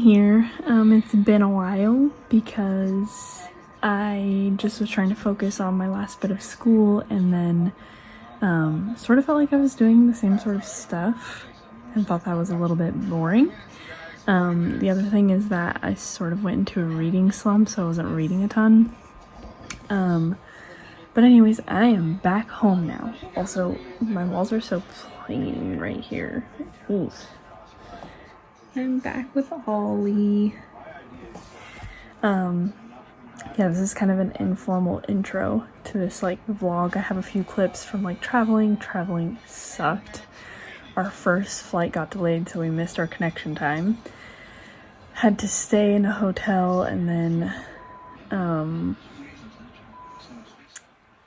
here. It's been a while because I just was trying to focus on my last bit of school, and then sort of felt like I was doing the same sort of stuff and thought that was a little bit boring. The other thing is that I sort of went into a reading slump, so I wasn't reading a ton. But anyways, I am back home now. Also, my walls are so plain right here. Oof. I'm back with Ollie. Yeah, this is kind of an informal intro to this vlog. I have a few clips from traveling. Traveling sucked. Our first flight got delayed, so we missed our connection time. Had to stay in a hotel and then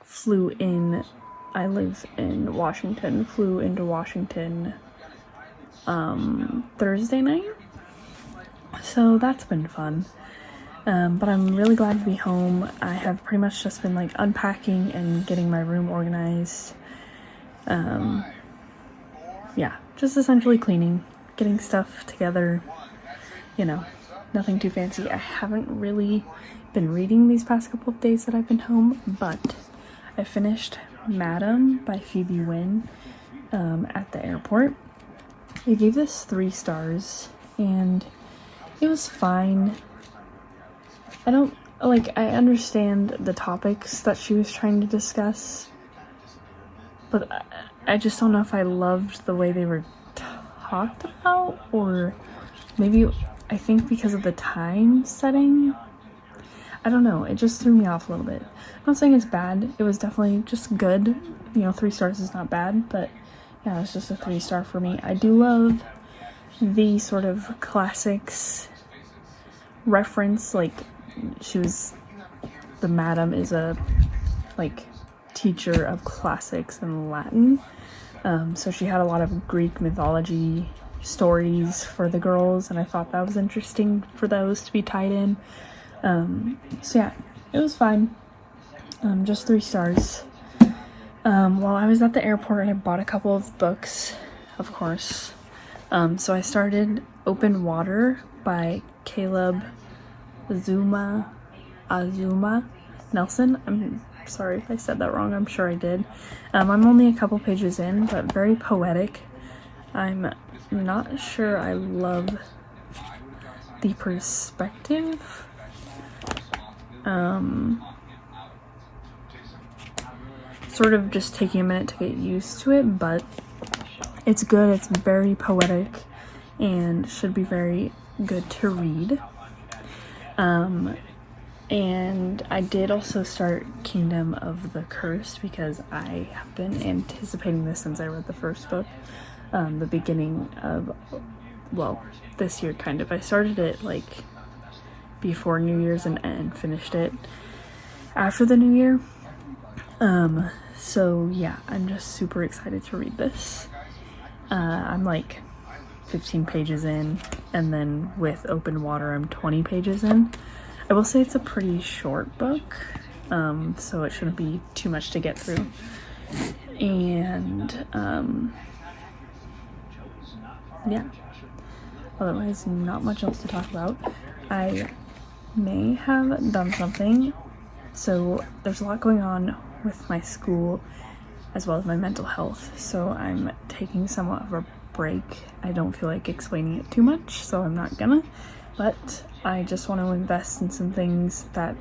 flew in. I live in Washington. Flew into Washington Thursday night. So that's been fun. But I'm really glad to be home. I have pretty much just been unpacking and getting my room organized. Yeah, just essentially cleaning, getting stuff together, nothing too fancy. I haven't really been reading these past couple of days that I've been home, but I finished Madame by Phoebe Wynn at the airport. I gave this 3 stars and it was fine. I understand the topics that she was trying to discuss, but I just don't know if I loved the way they were talked about, or maybe I think because of the time setting. I don't know, it just threw me off a little bit. I'm not saying it's bad, it was definitely just good. 3 stars is not bad, but yeah, it's just a 3-star for me. I do love the sort of classics reference, the madam is a teacher of classics and Latin, so she had a lot of Greek mythology stories for the girls, and I thought that was interesting for those to be tied in. So yeah, it was fine. Just 3 stars. While I was at the airport, I bought a couple of books, of course. So I started Open Water by Caleb Azumah Nelson. I'm sorry if I said that wrong, I'm sure I did. I'm only a couple pages in, but very poetic. I'm not sure I love the perspective. Sort of just taking a minute to get used to it, but it's good. It's very poetic and should be very good to read. And I did also start Kingdom of the Curse because I have been anticipating this since I read the first book, the beginning of, this year kind of. I started it before New Year's and finished it after the New Year. So yeah, I'm just super excited to read this. I'm 15 pages in, and then with Open Water I'm 20 pages in. I will say it's a pretty short book, so it shouldn't be too much to get through. And yeah, otherwise not much else to talk about. I may have done something. So there's a lot going on with my school as well as my mental health, so I'm taking somewhat of a break. I don't feel like explaining it too much, so I'm not gonna, but I just want to invest in some things that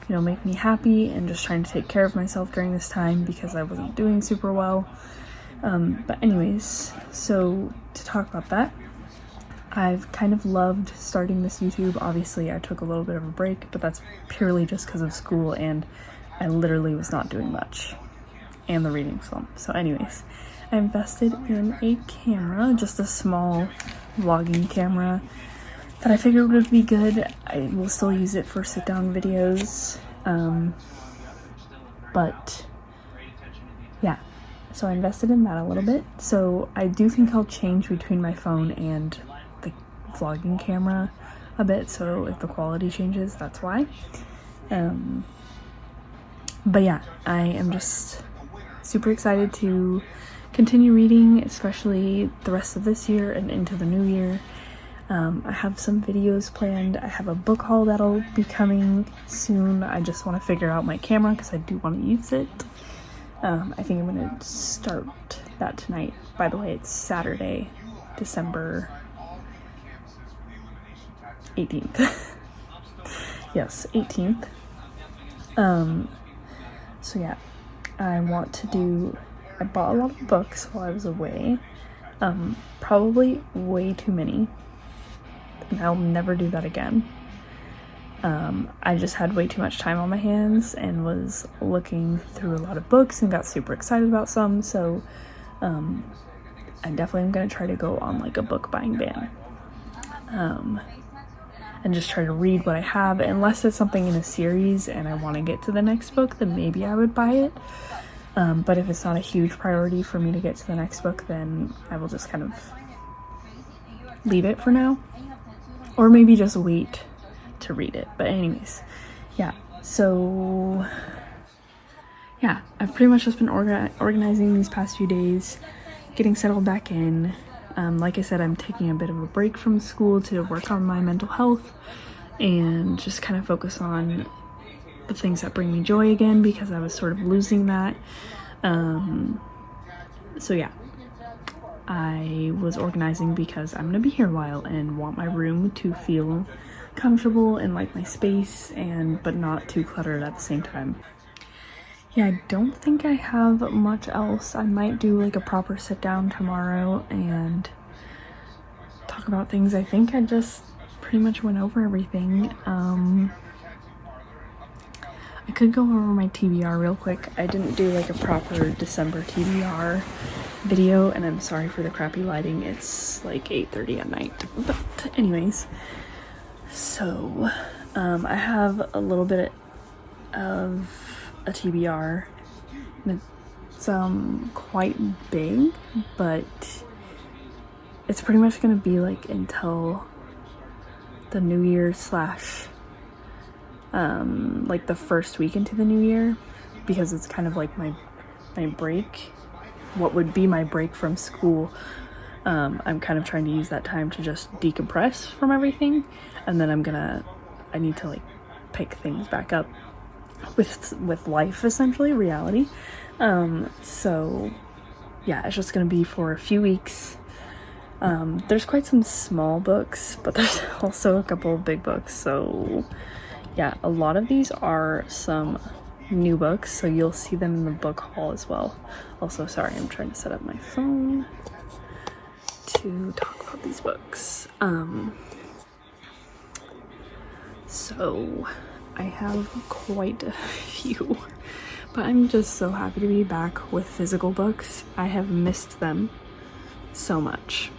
make me happy, and just trying to take care of myself during this time because I wasn't doing super well. But anyways, so to talk about that, I've kind of loved starting this YouTube. Obviously, I took a little bit of a break, but that's purely just because of school, and I literally was not doing much, and the reading slump. So anyways, I invested in a camera, just a small vlogging camera that I figured would be good. I will still use it for sit-down videos, but yeah, so I invested in that a little bit. So I do think I'll change between my phone and the vlogging camera a bit, so if the quality changes, that's why. But yeah, I am just super excited to continue reading, especially the rest of this year and into the new year. I have some videos planned. I have a book haul that'll be coming soon. I just want to figure out my camera because I do want to use it. I think I'm going to start that tonight. By the way, it's Saturday, December 18th. Yes, 18th. So yeah, I bought a lot of books while I was away. Probably way too many. And I'll never do that again. I just had way too much time on my hands and was looking through a lot of books and got super excited about some, so I definitely am going to try to go on like a book buying ban. And just try to read what I have, unless it's something in a series and I want to get to the next book, then maybe I would buy it. But if it's not a huge priority for me to get to the next book, then I will just kind of leave it for now. Or maybe just wait to read it. But anyways, yeah. So, yeah, I've pretty much just been organizing these past few days, getting settled back in. Like I said, I'm taking a bit of a break from school to work on my mental health and just kind of focus on the things that bring me joy again, because I was sort of losing that. So yeah, I was organizing because I'm gonna be here a while and want my room to feel comfortable and like my space, but not too cluttered at the same time. Yeah, I don't think I have much else. I might do like a proper sit down tomorrow and talk about things. I think I just pretty much went over everything. I could go over my TBR real quick. I didn't do like a proper December TBR video, and I'm sorry for the crappy lighting. It's like 8:30 at night. But anyways, so I have a little bit of a TBR, and it's quite big, but it's pretty much gonna be like until the new year slash like the first week into the new year, because it's kind of like my break, what would be my break from school. I'm kind of trying to use that time to just decompress from everything, and then I need to like pick things back up with life, essentially, reality. So yeah, it's just gonna be for a few weeks. There's quite some small books, but there's also a couple of big books. So yeah, a lot of these are some new books, so you'll see them in the book haul as well. Also, sorry, I'm trying to set up my phone to talk about these books. So I have quite a few, but I'm just so happy to be back with physical books. I have missed them so much.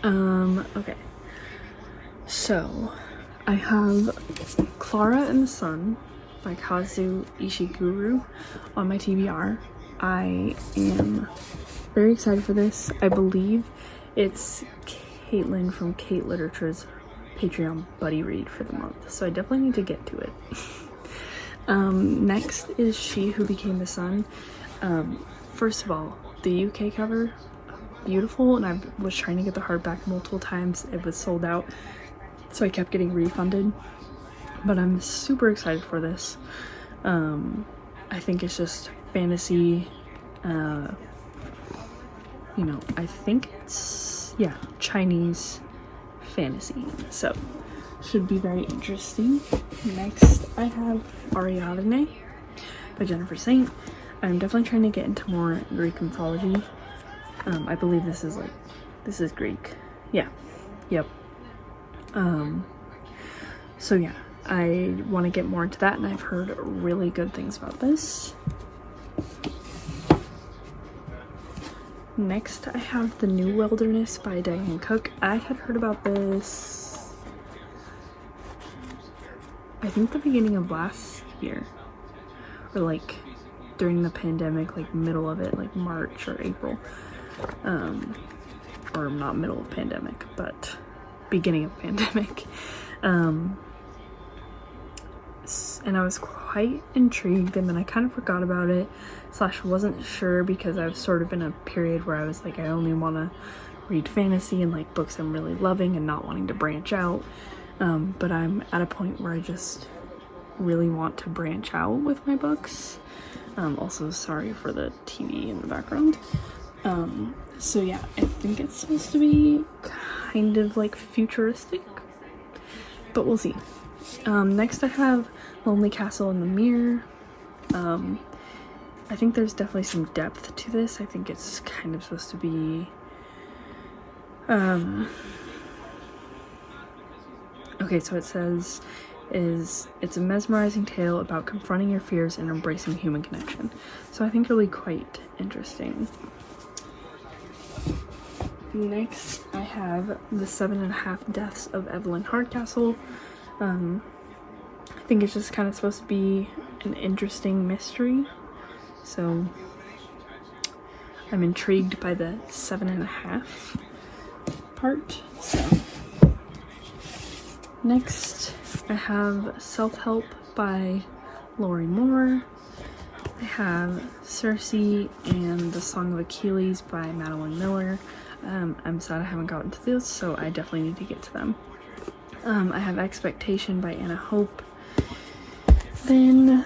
Okay, so I have Clara and the Sun by Kazu Ishiguro on my TBR. I am very excited for this. I believe it's Caitlin from Kate Literature's Patreon buddy read for the month, so I definitely need to get to it. Next is She Who Became the Sun. First of all, the UK cover, beautiful, and I was trying to get the hardback multiple times. It was sold out, so I kept getting refunded, but I'm super excited for this. I think it's just fantasy, you know, I think it's, yeah, Chinese fantasy, so should be very interesting. Next I have Ariadne by Jennifer Saint. I'm definitely trying to get into more Greek mythology. I believe this is Greek. Yeah, yep. So yeah, I want to get more into that, and I've heard really good things about this. Next, I have The New Wilderness by Diane Cook. I had heard about this, I think the beginning of last year, or like during the pandemic, like middle of it, like March or April. Or not middle of pandemic, but beginning of pandemic. And I was quite intrigued, and then I kind of forgot about it, / wasn't sure, because I was sort of in a period where I was like, I only want to read fantasy and like books I'm really loving and not wanting to branch out. But I'm at a point where I just really want to branch out with my books. Also, sorry for the TV in the background. So yeah, I think it's supposed to be kind of like futuristic, but we'll see. Next I have Lonely Castle in the Mirror. I think there's definitely some depth to this. I think it's kind of supposed to be okay, so it says it's a mesmerizing tale about confronting your fears and embracing human connection. So I think it'll be quite interesting. Next, I have The 7.5 Deaths of Evelyn Hardcastle. I think it's just kind of supposed to be an interesting mystery. So I'm intrigued by the 7.5 part. So next, I have Self-Help by Lori Moore. I have Circe and The Song of Achilles by Madeline Miller. I'm sad I haven't gotten to those, so I definitely need to get to them. I have Expectation by Anna Hope. Then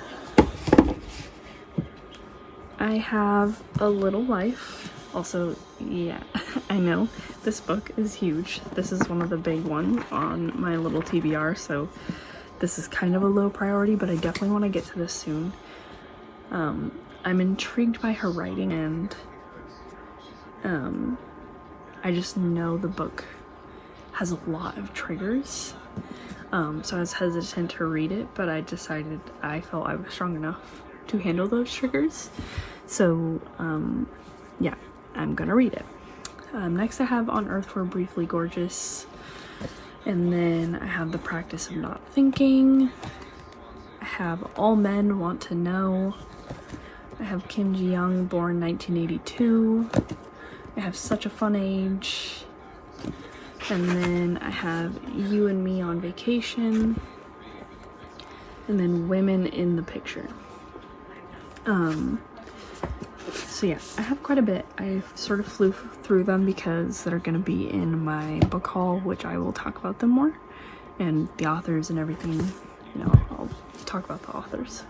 I have A Little Life. Also, yeah, I know this book is huge. This is one of the big ones on my little TBR, so this is kind of a low priority, but I definitely want to get to this soon. I'm intrigued by her writing, and I just know the book has a lot of triggers. So I was hesitant to read it, but I decided I felt I was strong enough to handle those triggers. So, yeah, I'm gonna read it. Next I have On Earth We're Briefly Gorgeous. And then I have The Practice of Not Thinking. I have All Men Want to Know. I have Kim Ji-young, born 1982. I have Such a Fun Age. And then I have You and Me on Vacation. And then Women in the Picture. So yeah, I have quite a bit. I sort of flew through them because they're going to be in my book haul, which I will talk about them more. And the authors and everything, you know, I'll talk about the authors.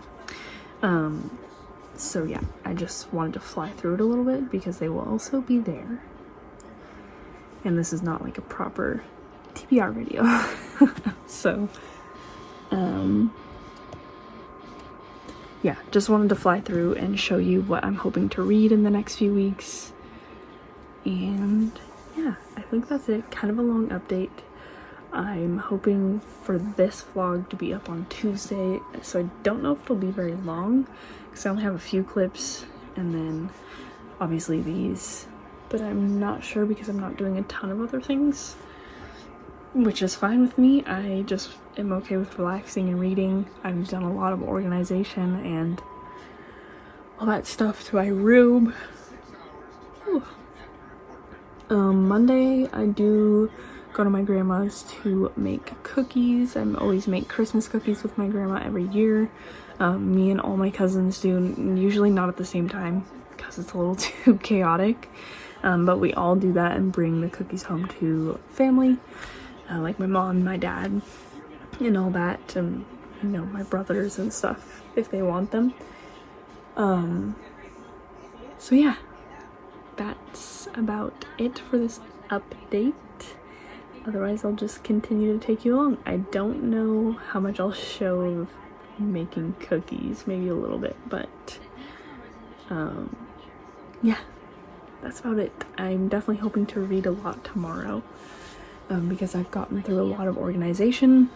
So yeah, I just wanted to fly through it a little bit because they will also be there. And this is not like a proper TBR video. So, yeah, just wanted to fly through and show you what I'm hoping to read in the next few weeks. And yeah, I think that's it. Kind of a long update. I'm hoping for this vlog to be up on Tuesday, so I don't know if it'll be very long because I only have a few clips and then obviously these, but I'm not sure because I'm not doing a ton of other things, which is fine with me. I just am okay with relaxing and reading. I've done a lot of organization and all that stuff to my room. Monday I do go to my grandma's to make cookies. I always make Christmas cookies with my grandma every year. Me and all my cousins do, usually not at the same time because it's a little too chaotic, but we all do that and bring the cookies home to family, like my mom, my dad, and all that, and you know, my brothers and stuff if they want them. So yeah, that's about it for this update. Otherwise I'll just continue to take you along. I don't know how much I'll show of making cookies, maybe a little bit, but yeah, that's about it. I'm definitely hoping to read a lot tomorrow, because I've gotten through a lot of organization,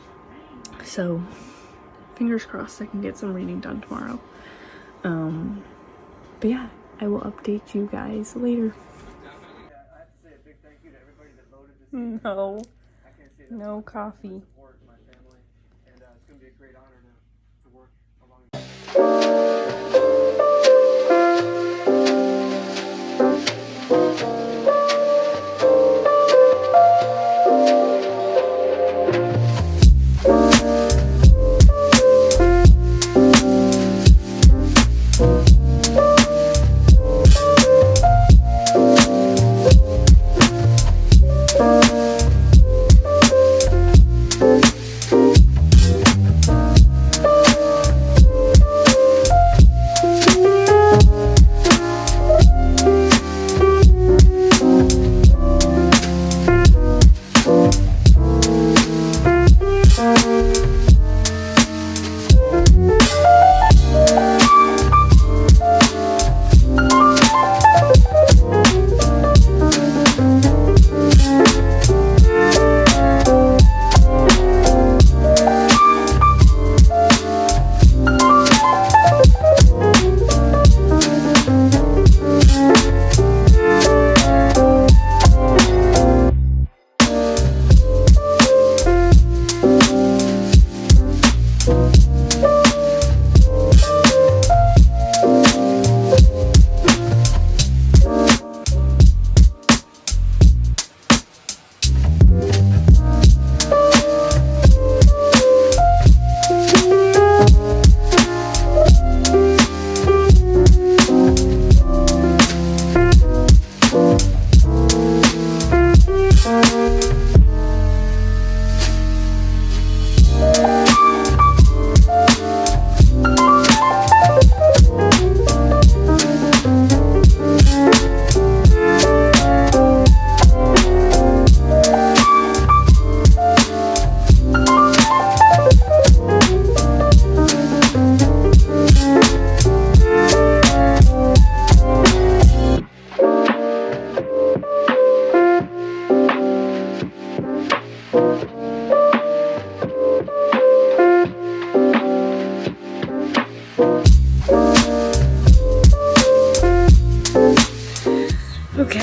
so fingers crossed I can get some reading done tomorrow. But yeah, I will update you guys later. No, no coffee.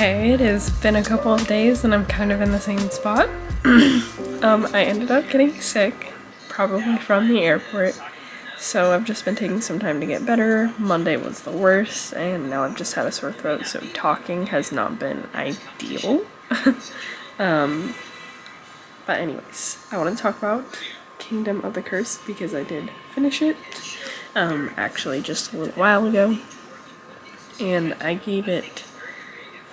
Okay, it has been a couple of days and I'm kind of in the same spot. I ended up getting sick, probably from the airport, so I've just been taking some time to get better. Monday was the worst, and now I've just had a sore throat, so talking has not been ideal. But anyways, I want to talk about Kingdom of the Curse because I did finish it, actually just a little while ago, and I gave it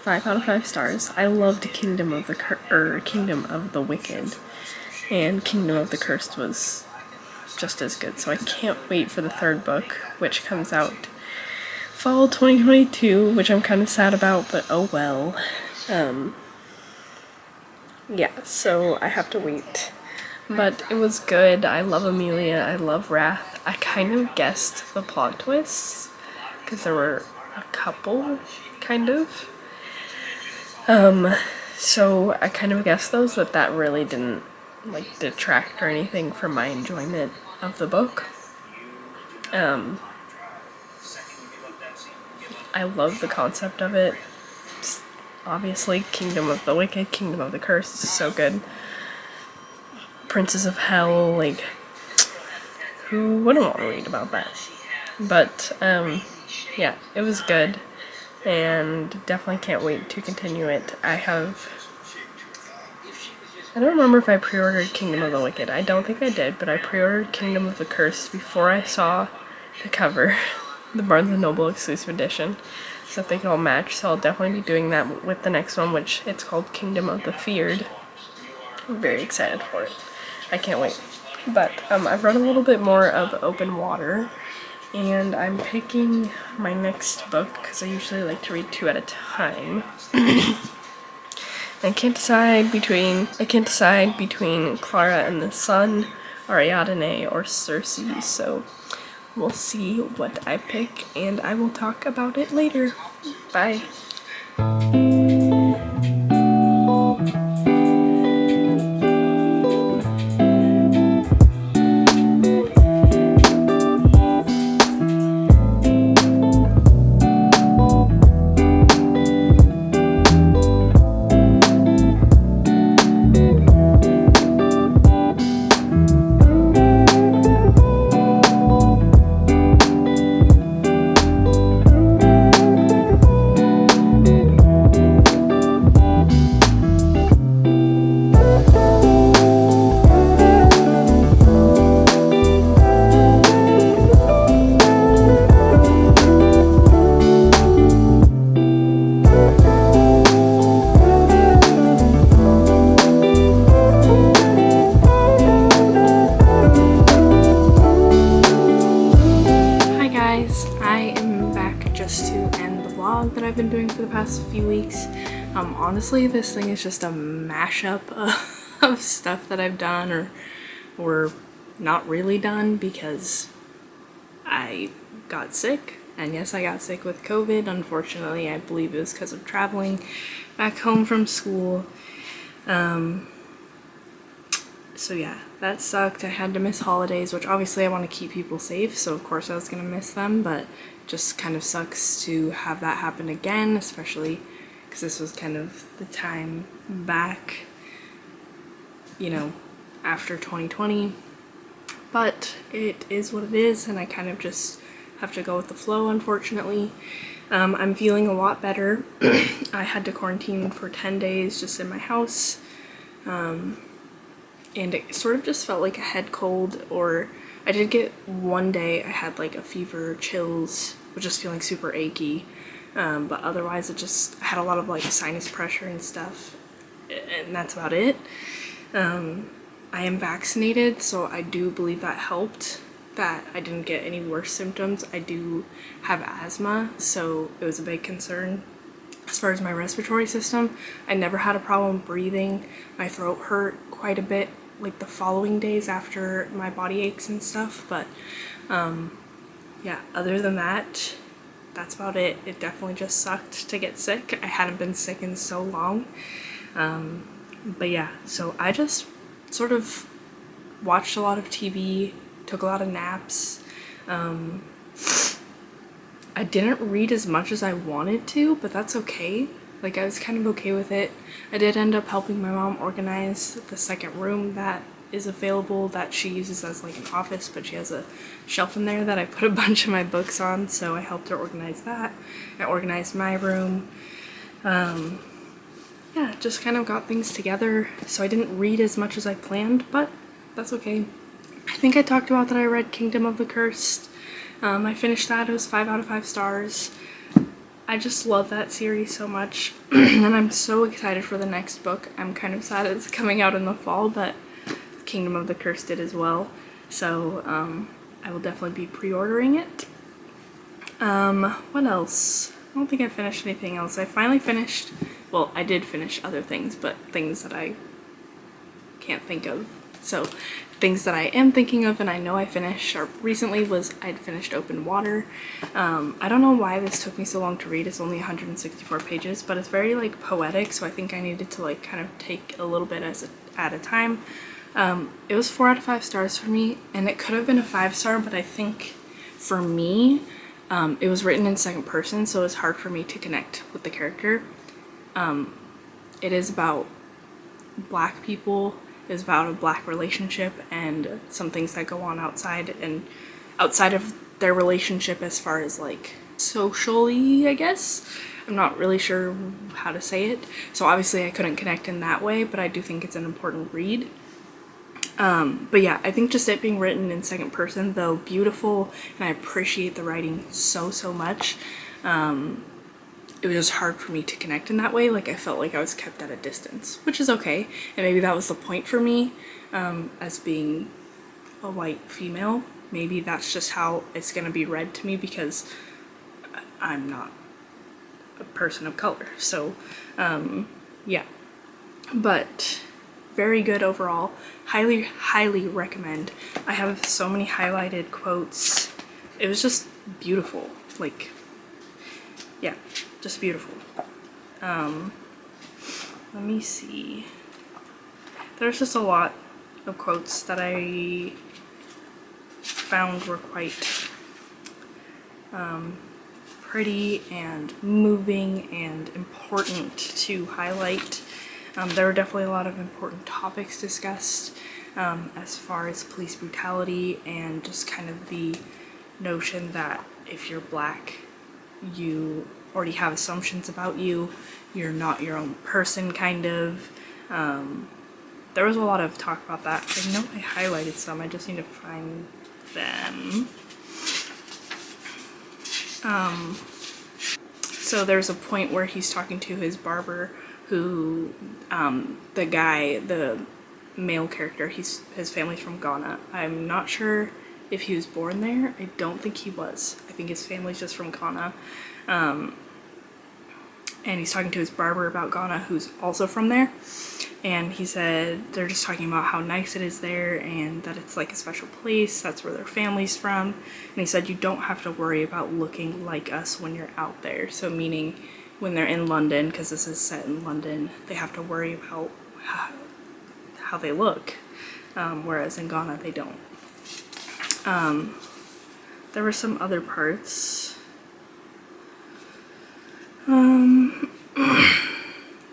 5 out of 5 stars. I loved Kingdom of the Wicked, and Kingdom of the Cursed was just as good, so I can't wait for the 3rd book, which comes out fall 2022, which I'm kind of sad about, but oh well. Yeah, so I have to wait. But it was good. I love Amelia. I love Wrath. I kind of guessed the plot twists, because there were a couple, kind of. So I kind of guessed those, but that really didn't, like, detract or anything from my enjoyment of the book. I love the concept of it. Obviously, Kingdom of the Wicked, Kingdom of the Cursed is so good. Princes of Hell, like, who wouldn't want to read about that? But, yeah, it was good, and definitely can't wait to continue it. I don't remember if I pre-ordered Kingdom of the Wicked. I don't think I did, but I pre-ordered Kingdom of the Cursed before I saw the cover, the Barnes & Noble exclusive edition, so that they could all match. So I'll definitely be doing that with the next one, which it's called Kingdom of the Feared. I'm very excited for it. I can't wait. But I've read a little bit more of Open Water, and I'm picking my next book because I usually like to read 2 at a time. I can't decide between Clara and the Sun, Ariadne, or Cersei, so we'll see what I pick, and I will talk about it later. Bye. That I've been doing for the past few weeks. Honestly, this thing is just a mashup of stuff that I've done or not really done because I got sick. And yes, I got sick with COVID. Unfortunately, I believe it was because of traveling back home from school. So yeah, that sucked. I had to miss holidays, which obviously I want to keep people safe, so of course I was going to miss them, but just kind of sucks to have that happen again, especially because this was kind of the time back, you know, after 2020. But it is what it is, and I kind of just have to go with the flow, unfortunately. I'm feeling a lot better. I had to quarantine for 10 days just in my house, and it sort of just felt like a head cold, or I did get one day I had like a fever, chills, was just feeling super achy, but otherwise I had a lot of like sinus pressure and stuff, and that's about it. I am vaccinated, so I do believe that helped, that I didn't get any worse symptoms. I do have asthma, so it was a big concern. As far as my respiratory system, I never had a problem breathing. My throat hurt quite a bit like the following days after my body aches and stuff, but yeah, other than that, that's about it. It definitely just sucked to get sick. I hadn't been sick in so long, but yeah, so I just sort of watched a lot of TV, took a lot of naps. I didn't read as much as I wanted to, but that's okay. Like, I was kind of okay with it. I did end up helping my mom organize the second room that is available that she uses as like an office, but she has a shelf in there that I put a bunch of my books on, so I helped her organize that. I organized my room. Yeah, just kind of got things together, so I didn't read as much as I planned, but that's okay. I think I talked about that I read Kingdom of the Cursed. I finished that. It was 5 out of 5 stars. I just love that series so much, and I'm so excited for the next book. I'm kind of sad it's coming out in the fall, but Kingdom of the Cursed did as well, so I will definitely be pre-ordering it. What else? I don't think I finished anything else. I finally finished, well, I did finish other things, but things that I can't think of. So things that I am thinking of and I know I finished recently was I'd finished Open Water. I don't know why this took me so long to read. It's only 164 pages, but it's very like poetic, so I think I needed to like kind of take a little bit at a time. It was 4 out of 5 stars for me, and it could have been a 5-star, but I think for me, it was written in second person, so it was hard for me to connect with the character. It is about Black people. It is about a Black relationship and some things that go on outside of their relationship as far as like socially, I guess. I'm not really sure how to say it, so obviously I couldn't connect in that way, but I do think it's an important read. But yeah, I think just it being written in second person, though beautiful, and I appreciate the writing so much, it was just hard for me to connect in that way. Like, I felt like I was kept at a distance, which is okay, and maybe that was the point for me, as being a white female. Maybe that's just how it's gonna be read to me because I'm not a person of color, so yeah. But very good overall. Highly recommend. I have so many highlighted quotes. It was just beautiful. Like, yeah, just beautiful. Let me see. There's just a lot of quotes that I found were quite pretty and moving and important to highlight. There were definitely a lot of important topics discussed, as far as police brutality and just kind of the notion that if you're Black, you already have assumptions about you, you're not your own person, kind of. There was a lot of talk about that. I know I highlighted some, I just need to find them. So there's a point where he's talking to his barber, who, the male character, his family's from Ghana. I'm not sure if he was born there. I don't think he was. I think his family's just from Ghana. And he's talking to his barber about Ghana, who's also from there. And he said they're just talking about how nice it is there and that it's like a special place. That's where their family's from. And he said you don't have to worry about looking like us when you're out there. So meaning when they're in London, because this is set in London, they have to worry about how they look, whereas in Ghana they don't. There were some other parts.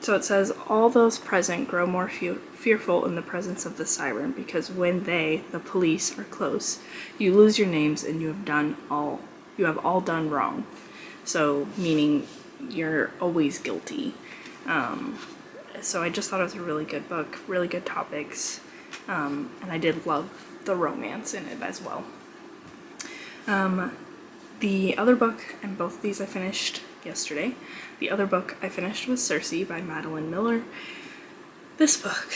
So it says, all those present grow more fearful in the presence of the siren, because when they, the police, are close, you lose your names and you have all done wrong. So meaning you're always guilty. So I just thought it was a really good book, really good topics, and I did love the romance in it as well. The other book, and both of these I finished yesterday. The other book I finished was Circe by Madeline Miller. This book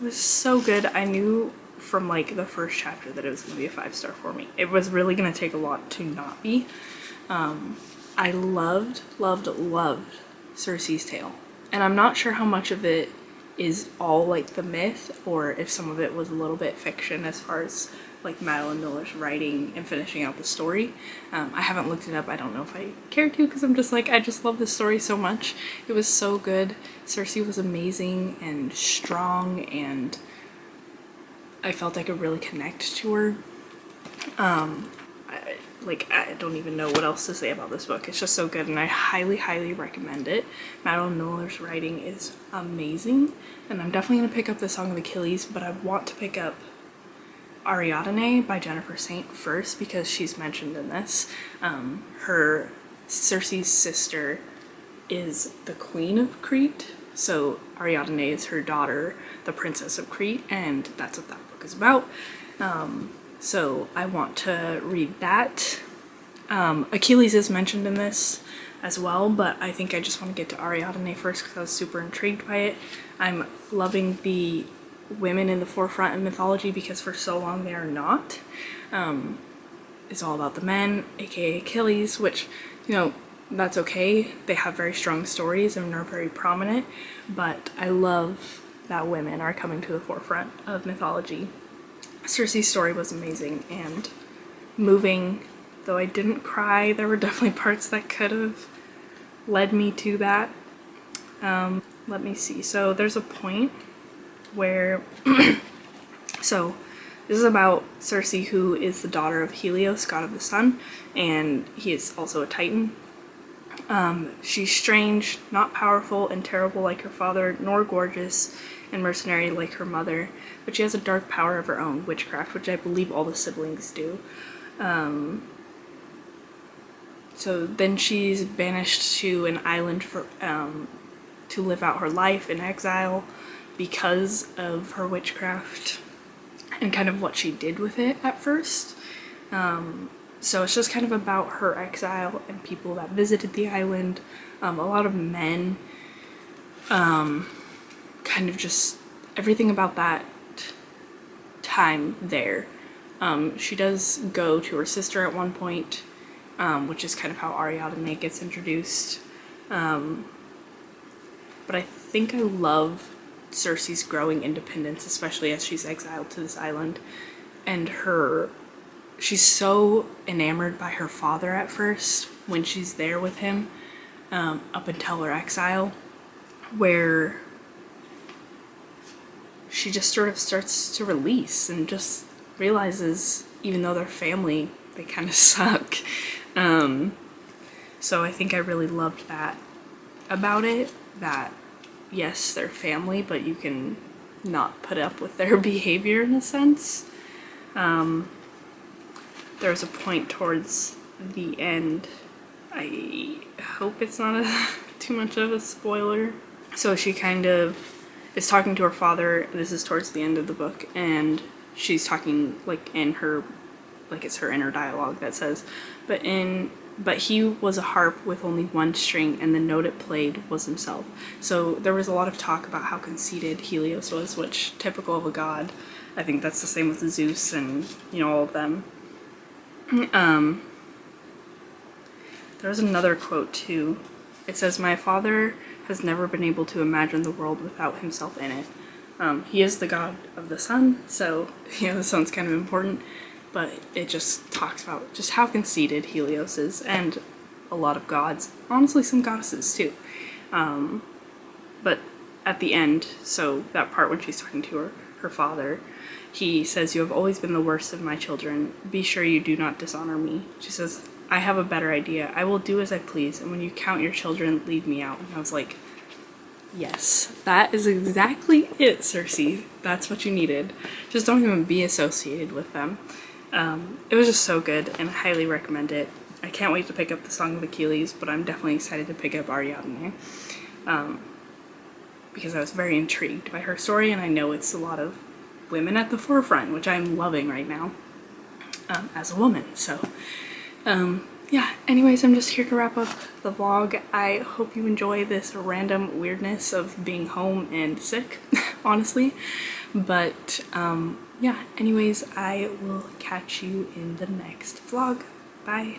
was so good. I knew from like the first chapter that it was going to be a 5-star for me. It was really going to take a lot to not be. I loved Cersei's tale. And I'm not sure how much of it is all like the myth or if some of it was a little bit fiction as far as like Madeline Miller's writing and finishing out the story. I haven't looked it up. I don't know if I care to, because I'm just like, I just love this story so much. It was so good. Cersei was amazing and strong, and I felt I could really connect to her. like, I don't even know what else to say about this book. It's just so good, and I highly recommend it. Madeleine's writing is amazing, and I'm definitely gonna pick up the Song of Achilles, but I want to pick up Ariadne by Jennifer Saint first because she's mentioned in this. Her Circe's sister is the Queen of Crete, so Ariadne is her daughter, the Princess of Crete, and that's what that book is about. So I want to read that. Achilles is mentioned in this as well, but I think I just want to get to Ariadne first because I was super intrigued by it. I'm loving the women in the forefront of mythology because for so long they are not. It's all about the men, aka Achilles, which, you know, that's okay. They have very strong stories and are very prominent, but I love that women are coming to the forefront of mythology. Circe's story was amazing and moving, though I didn't cry. There were definitely parts that could have led me to that. Let me see. So there's a point where so this is about Circe, who is the daughter of Helios, god of the sun, and he is also a titan. She's strange, not powerful, and terrible like her father, nor gorgeous and mercenary like her mother, but she has a dark power of her own, witchcraft, which I believe all the siblings do. So then she's banished to an island for to live out her life in exile because of her witchcraft and kind of what she did with it at first. So it's just kind of about her exile and people that visited the island, a lot of men, kind of just everything about that time there. She does go to her sister at one point, which is kind of how Ariadne gets introduced. But I think I love Circe's growing independence, especially as she's exiled to this island, and she's so enamored by her father at first when she's there with him, up until her exile, where she just sort of starts to release and just realizes, even though they're family, they kind of suck. So I think I really loved that about it, that yes, they're family, but you can not put up with their behavior in a sense. There's a point towards the end, I hope it's not too much of a spoiler. So she kind of is talking to her father, this is towards the end of the book, and she's talking like in her, like it's her inner dialogue that says, but he was a harp with only one string, and the note it played was himself. So there was a lot of talk about how conceited Helios was, which typical of a god. I think that's the same with Zeus and, you know, all of them. There was another quote too. It says, "My father has never been able to imagine the world without himself in it." He is the god of the sun, so, you know, the sun's kind of important, but it just talks about just how conceited Helios is, and a lot of gods, honestly some goddesses too. But at the end, so that part when she's talking to her father, he says, "You have always been the worst of my children. Be sure you do not dishonor me." She says, "I have a better idea. I will do as I please, and when you count your children, leave me out." And I was like, yes, that is exactly it, Circe. That's what you needed. Just don't even be associated with them. It was just so good, and I highly recommend it. I can't wait to pick up the Song of Achilles, but I'm definitely excited to pick up Ariadne, because I was very intrigued by her story, and I know it's a lot of women at the forefront, which I'm loving right now, as a woman. So, yeah, anyways, I'm just here to wrap up the vlog. I hope you enjoy this random weirdness of being home and sick, honestly. But, yeah, anyways, I will catch you in the next vlog. Bye.